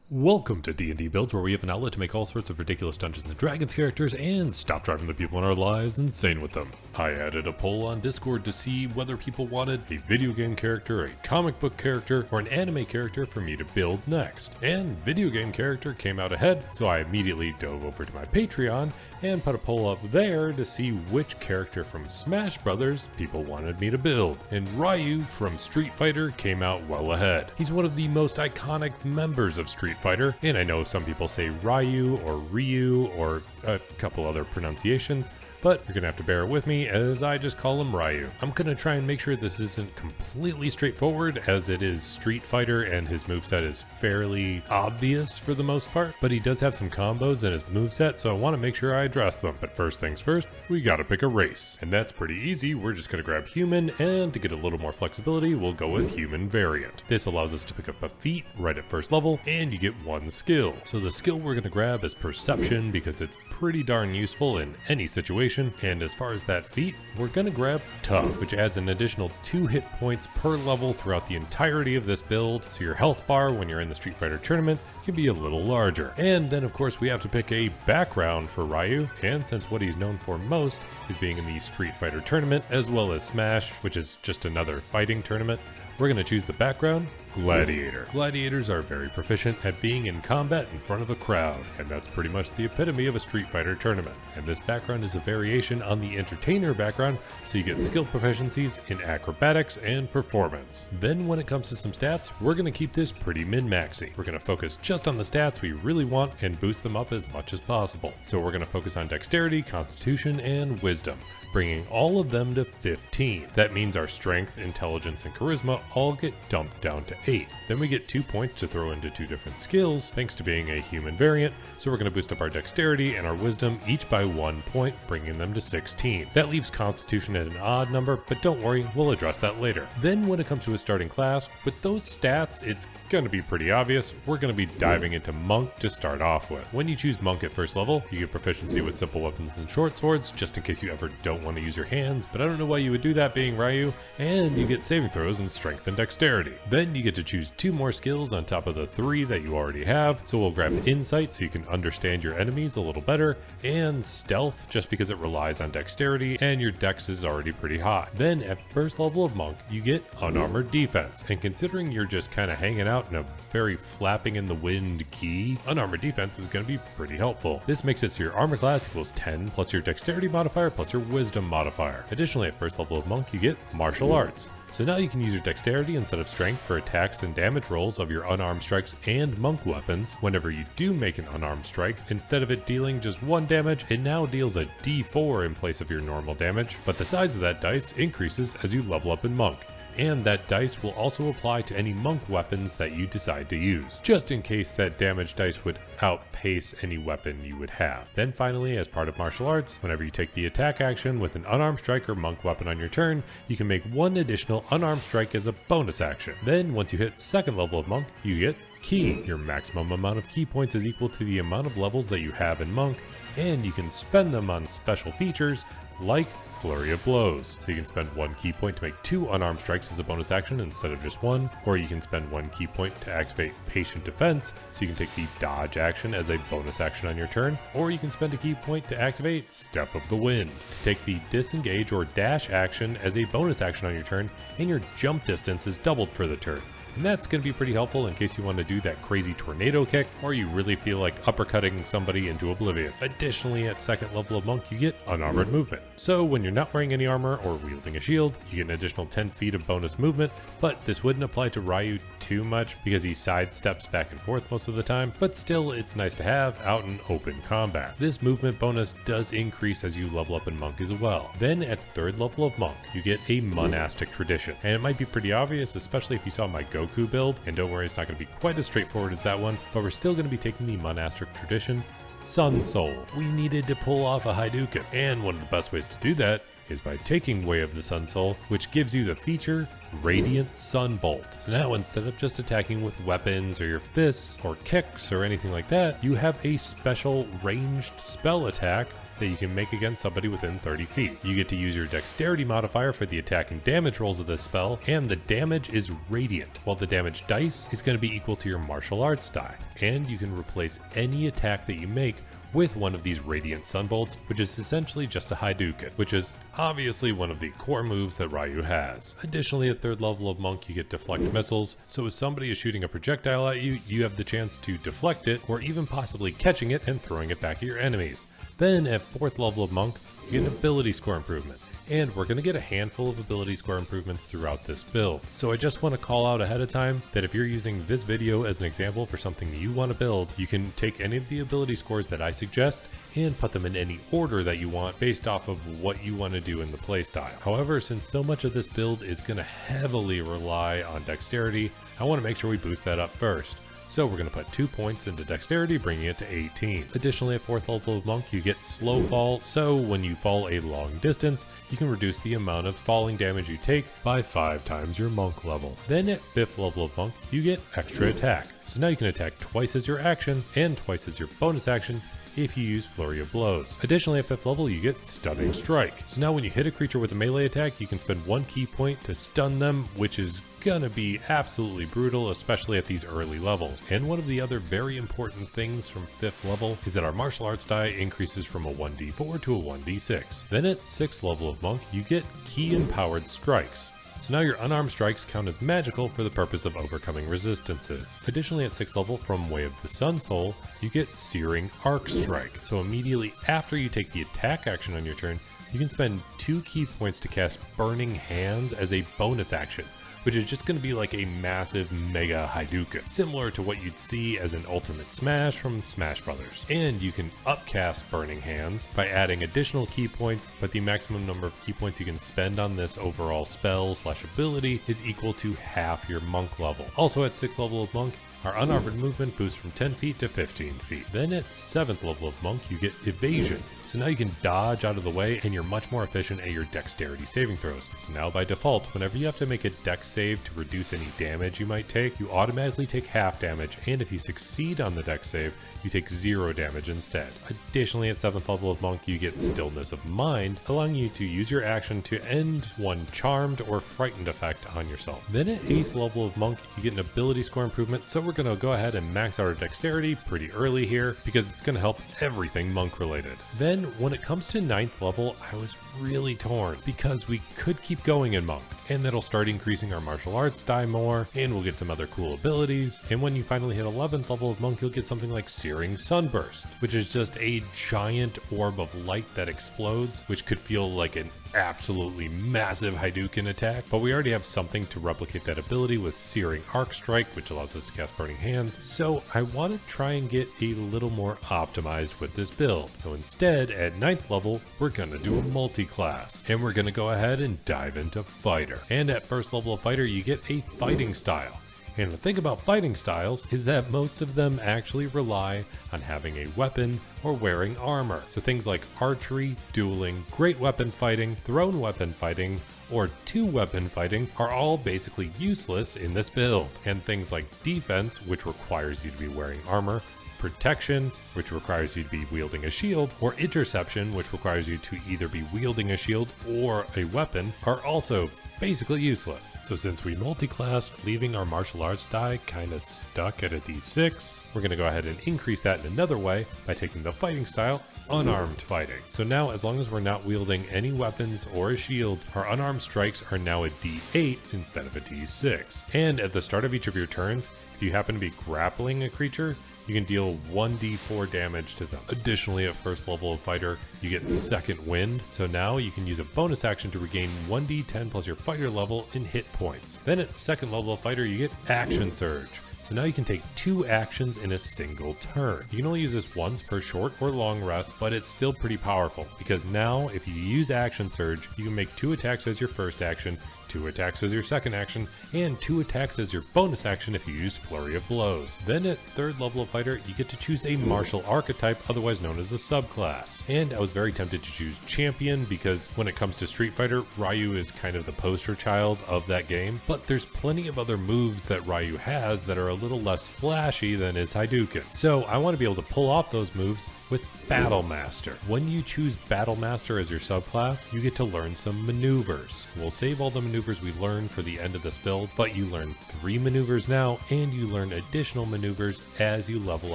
Welcome to D&D Builds, where we have an outlet to make all sorts of ridiculous Dungeons & Dragons characters and stop driving the people in our lives insane with them. I added a poll on Discord to see whether people wanted a video game character, a comic book character, or an anime character for me to build next. And video game character came out ahead, so I immediately dove over to my Patreon and put a poll up there to see which character from Smash Brothers people wanted me to build. And Ryu from Street Fighter came out well ahead. He's one of the most iconic members of Street Fighter, and I know some people say Ryu or Ryu or a couple other pronunciations, but you're gonna have to bear with me as I just call him Ryu. I'm gonna try and make sure this isn't completely straightforward, as it is Street Fighter and his moveset is fairly obvious for the most part, but he does have some combos in his moveset, so I want to make sure I address them. But first things first, we gotta pick a race, and that's pretty easy. We're just gonna grab human, and to get a little more flexibility, we'll go with human variant. This allows us to pick up a feat right at first level, and you get one skill. So the skill we're gonna grab is perception, because it's pretty darn useful in any situation. And as far as that feat, we're gonna grab tough, which adds an additional 2 hit points per level throughout the entirety of this build, so your health bar when you're in the Street Fighter tournament can be a little larger. And then of course we have to pick a background for Ryu, and since what he's known for most is being in the Street Fighter tournament as well as Smash, which is just another fighting tournament, we're going to choose the background, Gladiator. Gladiators are very proficient at being in combat in front of a crowd, and that's pretty much the epitome of a Street Fighter tournament. And this background is a variation on the Entertainer background, so you get skill proficiencies in acrobatics and performance. Then when it comes to some stats, we're going to keep this pretty min-maxy. We're going to focus just on the stats we really want and boost them up as much as possible. So we're going to focus on Dexterity, Constitution, and Wisdom, bringing all of them to 15. That means our Strength, Intelligence, and Charisma all get dumped down to 8. Then we get 2 points to throw into 2 different skills, thanks to being a human variant, so we're going to boost up our Dexterity and our Wisdom each by 1 point, bringing them to 16. That leaves Constitution at an odd number, but don't worry, we'll address that later. Then when it comes to a starting class, with those stats, it's going to be pretty obvious. We're going to be diving into Monk to start off with. When you choose Monk at first level, you get proficiency with simple weapons and Shortswords, just in case you ever don't want to use your hands, but I don't know why you would do that being Ryu, and you get saving throws in Strength and Dexterity. Then you get to choose 2 more skills on top of the 3 that you already have, so we'll grab Insight so you can understand your enemies a little better, and Stealth just because it relies on Dexterity and your Dex is already pretty high. Then at first level of Monk, you get Unarmored Defense, and considering you're just kind of hanging out in a very flapping in the wind key, Unarmored Defense is going to be pretty helpful. This makes it so your armor class equals 10 plus your Dexterity modifier plus your Wisdom modifier. Additionally, at first level of Monk, you get Martial Arts. So now you can use your Dexterity instead of Strength for attacks and damage rolls of your unarmed strikes and monk weapons. Whenever you do make an unarmed strike, instead of it dealing just 1 damage, it now deals a D4 in place of your normal damage, but the size of that dice increases as you level up in Monk. And that dice will also apply to any monk weapons that you decide to use, just in case that damage dice would outpace any weapon you would have. Then finally, as part of martial arts, whenever you take the attack action with an unarmed strike or monk weapon on your turn, you can make 1 additional unarmed strike as a bonus action. Then once you hit 2nd level of Monk, you get Key. Your maximum amount of key points is equal to the amount of levels that you have in Monk, and you can spend them on special features like Flurry of Blows. So you can spend 1 key point to make 2 unarmed strikes as a bonus action instead of just 1, or you can spend 1 key point to activate Patient Defense, so you can take the dodge action as a bonus action on your turn, or you can spend a key point to activate Step of the Wind, to take the disengage or dash action as a bonus action on your turn, and your jump distance is doubled for the turn. And that's going to be pretty helpful in case you want to do that crazy tornado kick, or you really feel like uppercutting somebody into oblivion. Additionally, at 2nd level of Monk, you get Unarmored Movement. So when you're not wearing any armor or wielding a shield, you get an additional 10 feet of bonus movement, but this wouldn't apply to Ryu too much because he sidesteps back and forth most of the time, but still it's nice to have out in open combat. This movement bonus does increase as you level up in Monk as well. Then at 3rd level of Monk, you get a Monastic Tradition, and it might be pretty obvious, especially if you saw my Goku build, and don't worry, it's not going to be quite as straightforward as that one, but we're still going to be taking the Monastic Tradition, Sun Soul. We needed to pull off a Hadouken, and one of the best ways to do that is by taking Way of the Sun Soul, which gives you the feature Radiant Sunbolt. So now instead of just attacking with weapons or your fists or kicks or anything like that, you have a special ranged spell attack that you can make against somebody within 30 feet. You get to use your Dexterity modifier for the attack and damage rolls of this spell, and the damage is radiant, while the damage dice is going to be equal to your martial arts die. And you can replace any attack that you make with one of these Radiant Sunbolts, which is essentially just a Hadouken, which is obviously one of the core moves that Ryu has. Additionally, at 3rd level of Monk, you get Deflect missiles, so if somebody is shooting a projectile at you, you have the chance to deflect it, or even possibly catching it and throwing it back at your enemies. Then at 4th level of Monk, you get an ability score improvement. And we're going to get a handful of ability score improvements throughout this build. So I just want to call out ahead of time that if you're using this video as an example for something that you want to build, you can take any of the ability scores that I suggest and put them in any order that you want based off of what you want to do in the playstyle. However, since so much of this build is going to heavily rely on Dexterity, I want to make sure we boost that up first. So we're going to put 2 points into Dexterity, bringing it to 18. Additionally, at 4th level of Monk, you get Slow Fall, so when you fall a long distance, you can reduce the amount of falling damage you take by 5 times your Monk level. Then at 5th level of Monk, you get Extra Attack. So now you can attack twice as your action and twice as your bonus action if you use Flurry of Blows. Additionally, at 5th level, you get Stunning Strike. So now when you hit a creature with a melee attack, you can spend 1 key point to stun them, which is gonna be absolutely brutal, especially at these early levels. And one of the other very important things from 5th level is that our martial arts die increases from a 1d4 to a 1d6. Then at 6th level of Monk, you get Key Empowered Strikes. So now your unarmed strikes count as magical for the purpose of overcoming resistances. Additionally, at 6th level from Way of the Sun Soul, you get Searing Arc Strike. So immediately after you take the attack action on your turn, you can spend 2 key points to cast Burning Hands as a bonus action, which is just going to be like a massive mega Hadouken, similar to what you'd see as an ultimate smash from Smash Brothers. And you can upcast Burning Hands by adding additional key points, but the maximum number of key points you can spend on this overall spell/ability is equal to half your Monk level. Also at 6th level of Monk, our Unarmored movement boosts from 10 feet to 15 feet. Then at 7th level of Monk, you get Evasion. So now you can dodge out of the way and you're much more efficient at your Dexterity saving throws. So now by default, whenever you have to make a Dex save to reduce any damage you might take, you automatically take half damage, and if you succeed on the Dex save, you take 0 damage instead. Additionally, at 7th level of Monk, you get Stillness of Mind, allowing you to use your action to end one charmed or frightened effect on yourself. Then at 8th level of Monk, you get an ability score improvement, so we're going to go ahead and max out our Dexterity pretty early here because it's going to help everything Monk related. Then when it comes to 9th level, I was really torn because we could keep going in Monk, and that'll start increasing our martial arts die more, and we'll get some other cool abilities. And when you finally hit 11th level of Monk, you'll get something like Searing Sunburst, which is just a giant orb of light that explodes, which could feel like an absolutely massive Hadouken attack, but we already have something to replicate that ability with Searing Arc Strike, which allows us to cast Burning Hands, so I want to try and get a little more optimized with this build. So instead, at 9th level, we're going to do a multi-class, and we're going to go ahead and dive into Fighter. And at 1st level of Fighter, you get a fighting style. And the thing about fighting styles is that most of them actually rely on having a weapon or wearing armor. So things like archery, dueling, great weapon fighting, thrown weapon fighting, or 2-weapon fighting are all basically useless in this build. And things like defense, which requires you to be wearing armor, protection, which requires you to be wielding a shield, or interception, which requires you to either be wielding a shield or a weapon, are also basically useless. So since we multi-classed, leaving our martial arts die kinda stuck at a d6, we're gonna go ahead and increase that in another way by taking the fighting style, Unarmed Fighting. So now, as long as we're not wielding any weapons or a shield, our unarmed strikes are now a d8 instead of a d6. And at the start of each of your turns, if you happen to be grappling a creature, you can deal 1d4 damage to them. Additionally, at 1st level of Fighter, you get Second Wind, so now you can use a bonus action to regain 1d10 plus your fighter level in hit points. Then at 2nd level of Fighter, you get Action Surge. So now you can take 2 actions in a single turn. You can only use this once per short or long rest, but it's still pretty powerful because now if you use Action Surge, you can make 2 attacks as your first action 2 attacks as your second action, and 2 attacks as your bonus action if you use Flurry of Blows. Then at 3rd level of fighter, you get to choose a martial archetype, otherwise known as a subclass. And I was very tempted to choose champion because when it comes to Street Fighter, Ryu is kind of the poster child of that game, but there's plenty of other moves that Ryu has that are a little less flashy than his Hadouken. So I want to be able to pull off those moves with Battle Master. When you choose Battle Master as your subclass, you get to learn some maneuvers. We'll save all the maneuvers we learn for the end of this build, but you learn 3 maneuvers now, and you learn additional maneuvers as you level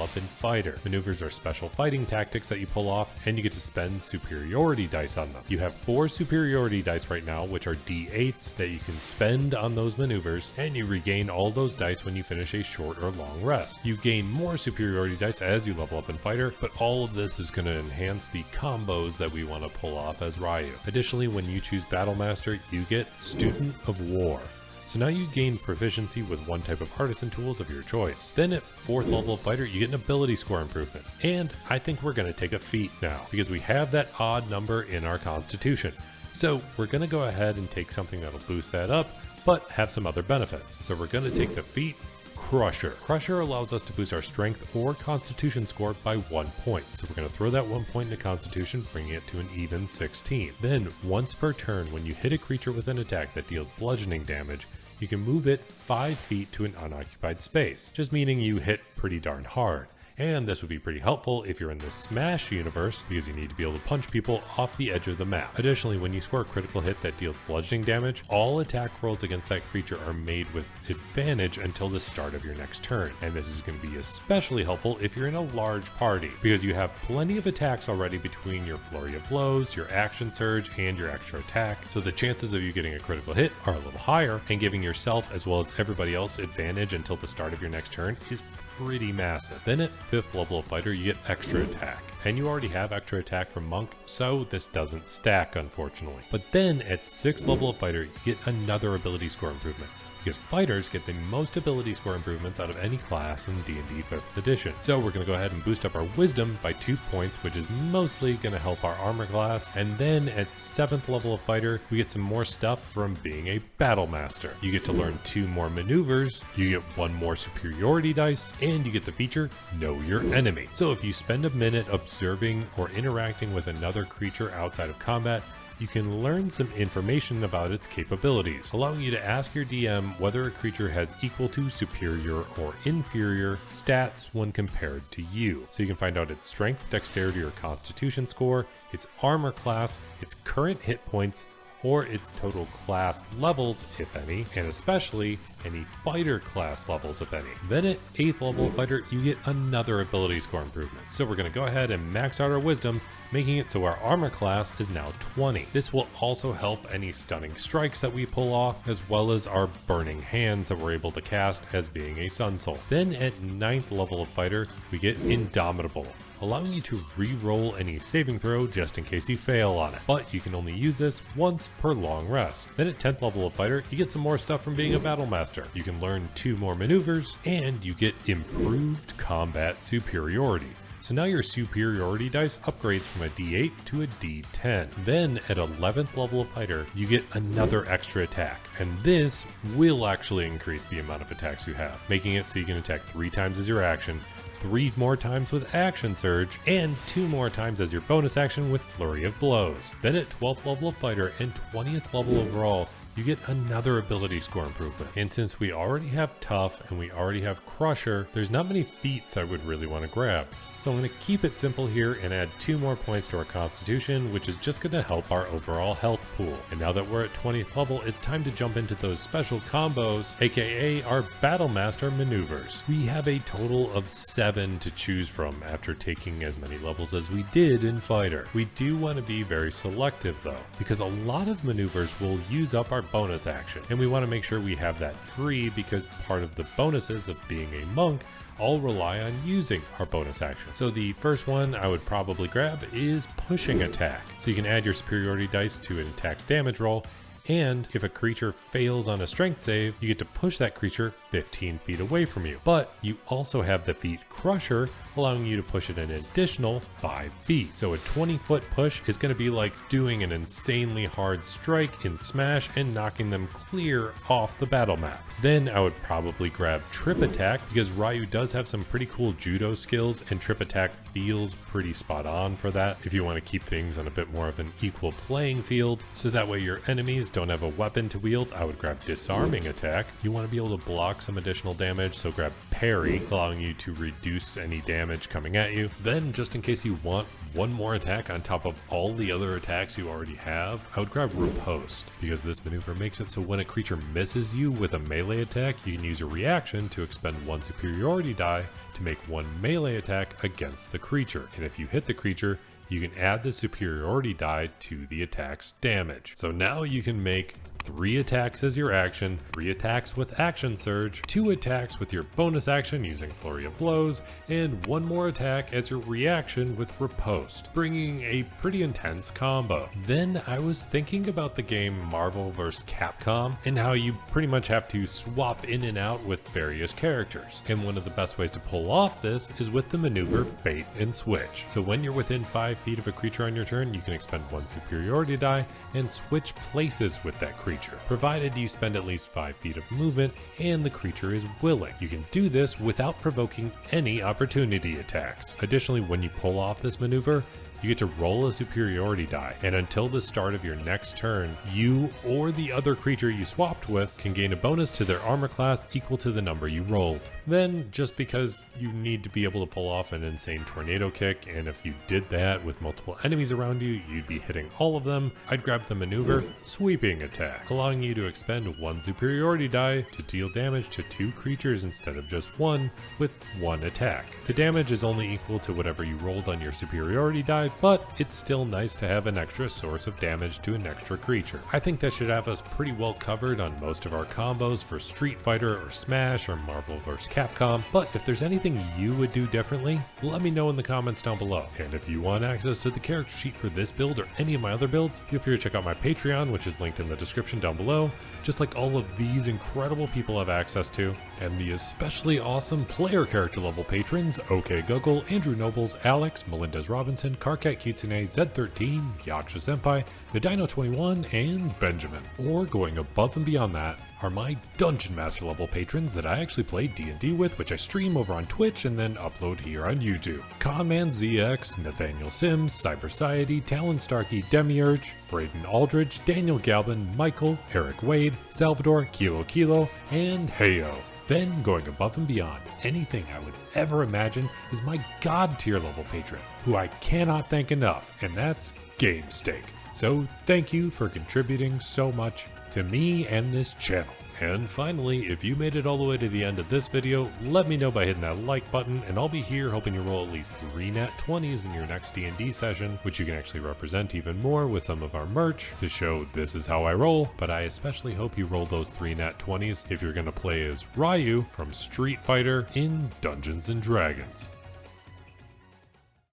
up in Fighter. Maneuvers are special fighting tactics that you pull off, and you get to spend Superiority dice on them. You have 4 Superiority dice right now, which are D8s that you can spend on those maneuvers, and you regain all those dice when you finish a short or long rest. You gain more Superiority dice as you level up in Fighter, but all of this is going to enhance the combos that we want to pull off as Ryu. Additionally, when you choose Battle Master, you get Student of War. So now you gain proficiency with one type of artisan tools of your choice. Then at 4th level of fighter, you get an ability score improvement. And I think we're going to take a feat now, because we have that odd number in our constitution. So we're going to go ahead and take something that'll boost that up, but have some other benefits. So we're going to take the feat Crusher. Crusher allows us to boost our strength or constitution score by 1 point. So we're going to throw that 1 point into constitution, bringing it to an even 16. Then once per turn, when you hit a creature with an attack that deals bludgeoning damage, you can move it 5 feet to an unoccupied space, just meaning you hit pretty darn hard. And this would be pretty helpful if you're in the Smash universe, because you need to be able to punch people off the edge of the map. Additionally, when you score a critical hit that deals bludgeoning damage, all attack rolls against that creature are made with advantage until the start of your next turn. And this is going to be especially helpful if you're in a large party, because you have plenty of attacks already between your Flurry of Blows, your Action Surge, and your extra attack. So the chances of you getting a critical hit are a little higher, and giving yourself as well as everybody else advantage until the start of your next turn is pretty massive. Then at 5th level of fighter, you get extra attack. And you already have extra attack from Monk, so this doesn't stack, unfortunately. But then at 6th level of fighter, you get another ability score improvement, because fighters get the most ability score improvements out of any class in D&D 5th edition. So we're going to go ahead and boost up our wisdom by 2 points, which is mostly going to help our armor class. And then at 7th level of fighter, we get some more stuff from being a battle master. You get to learn 2 more maneuvers, you get 1 more superiority dice, and you get the feature Know Your Enemy. So if you spend a minute observing or interacting with another creature outside of combat, you can learn some information about its capabilities, allowing you to ask your DM whether a creature has equal to, superior, or inferior stats when compared to you. So you can find out its strength, dexterity, or constitution score, its armor class, its current hit points, or its total class levels, if any, and especially any fighter class levels, if any. Then at 8th level of fighter, you get another ability score improvement. So we're going to go ahead and max out our wisdom, making it so our armor class is now 20. This will also help any stunning strikes that we pull off, as well as our burning hands that we're able to cast as being a Sun Soul. Then at 9th level of fighter, we get Indomitable, allowing you to re-roll any saving throw just in case you fail on it. But you can only use this once per long rest. Then at 10th level of fighter, you get some more stuff from being a battle master. You can learn 2 more maneuvers, and you get improved combat superiority. So now your superiority dice upgrades from a D8 to a D10. Then at 11th level of fighter, you get another extra attack. And this will actually increase the amount of attacks you have, making it so you can attack 3 times as your action, 3 more times with Action Surge, and 2 more times as your bonus action with Flurry of Blows. Then at 12th level of fighter and 20th level overall, you get another ability score improvement. And since we already have Tough and we already have Crusher, there's not many feats I would really want to grab. So I'm going to keep it simple here and add 2 more points to our constitution, which is just going to help our overall health pool. And now that we're at 20th level, it's time to jump into those special combos, aka our Battle Master maneuvers. We have a total of 7 to choose from after taking as many levels as we did in Fighter. We do want to be very selective though, because a lot of maneuvers will use up our bonus action, and we want to make sure we have that free, because part of the bonuses of being a monk all rely on using our bonus action. So the first one I would probably grab is Pushing Attack. So you can add your superiority dice to an attack's damage roll, and if a creature fails on a strength save, you get to push that creature 15 feet away from you. But you also have the feat Crusher, allowing you to push it an additional 5 feet. So a 20-foot push is going to be like doing an insanely hard strike in Smash and knocking them clear off the battle map. Then I would probably grab Trip Attack, because Ryu does have some pretty cool judo skills, and Trip Attack feels pretty spot on for that if you want to keep things on a bit more of an equal playing field, so that way your enemies don't have a weapon to wield. I would grab Disarming Attack. You want to be able to block some additional damage, so grab Parry, allowing you to reduce any damage coming at you. Then, just in case you want one more attack on top of all the other attacks you already have, I would grab Riposte, because this maneuver makes it so when a creature misses you with a melee attack, you can use a reaction to expend 1 superiority die to make 1 melee attack against the creature. And if you hit the creature, you can add the superiority die to the attack's damage. So now you can make 3 attacks as your action, 3 attacks with Action Surge, 2 attacks with your bonus action using Flurry of Blows, and 1 more attack as your reaction with Riposte, bringing a pretty intense combo. Then I was thinking about the game Marvel vs. Capcom and how you pretty much have to swap in and out with various characters. And one of the best ways to pull off this is with the maneuver Bait and Switch. So when you're within 5 feet of a creature on your turn, you can expend 1 superiority die and switch places with that creature, provided you spend at least 5 feet of movement and the creature is willing. You can do this without provoking any opportunity attacks. Additionally, when you pull off this maneuver, you get to roll a superiority die, and until the start of your next turn, you or the other creature you swapped with can gain a bonus to their armor class equal to the number you rolled. Then, just because you need to be able to pull off an insane tornado kick, and if you did that with multiple enemies around you, you'd be hitting all of them, I'd grab the maneuver Sweeping Attack, allowing you to expend 1 superiority die to deal damage to 2 creatures instead of just 1 with 1 attack. The damage is only equal to whatever you rolled on your superiority die, but it's still nice to have an extra source of damage to an extra creature. I think that should have us pretty well covered on most of our combos for Street Fighter or Smash or Marvel vs. Capcom, but if there's anything you would do differently, let me know in the comments down below. And if you want access to the character sheet for this build or any of my other builds, feel free to check out my Patreon, which is linked in the description down below, just like all of these incredible people have access to, and the especially awesome player character level patrons, OK Google, Andrew Nobles, Alex, Melendez Robinson, Karkat Kitsune, Z13, Yaksha Senpai, the Dino 21, and Benjamin. Or going above and beyond that are my Dungeon Master level patrons that I actually play D&D with, which I stream over on Twitch and then upload here on YouTube. Conman ZX, Nathaniel Sims, Cyberciety, Talon Starkey, Demiurge, Braden Aldridge, Daniel Galvin, Michael, Eric Wade, Salvador, Kilo Kilo, and Heyo. Then, going above and beyond anything I would ever imagine, is my God tier level patron, who I cannot thank enough, and that's GameStake. So thank you for contributing so much to me and this channel. And finally, if you made it all the way to the end of this video, let me know by hitting that like button, and I'll be here hoping you roll at least 3 nat 20s in your next D&D session, which you can actually represent even more with some of our merch to show this is how I roll. But I especially hope you roll those 3 nat 20s if you're going to play as Ryu from Street Fighter in Dungeons & Dragons.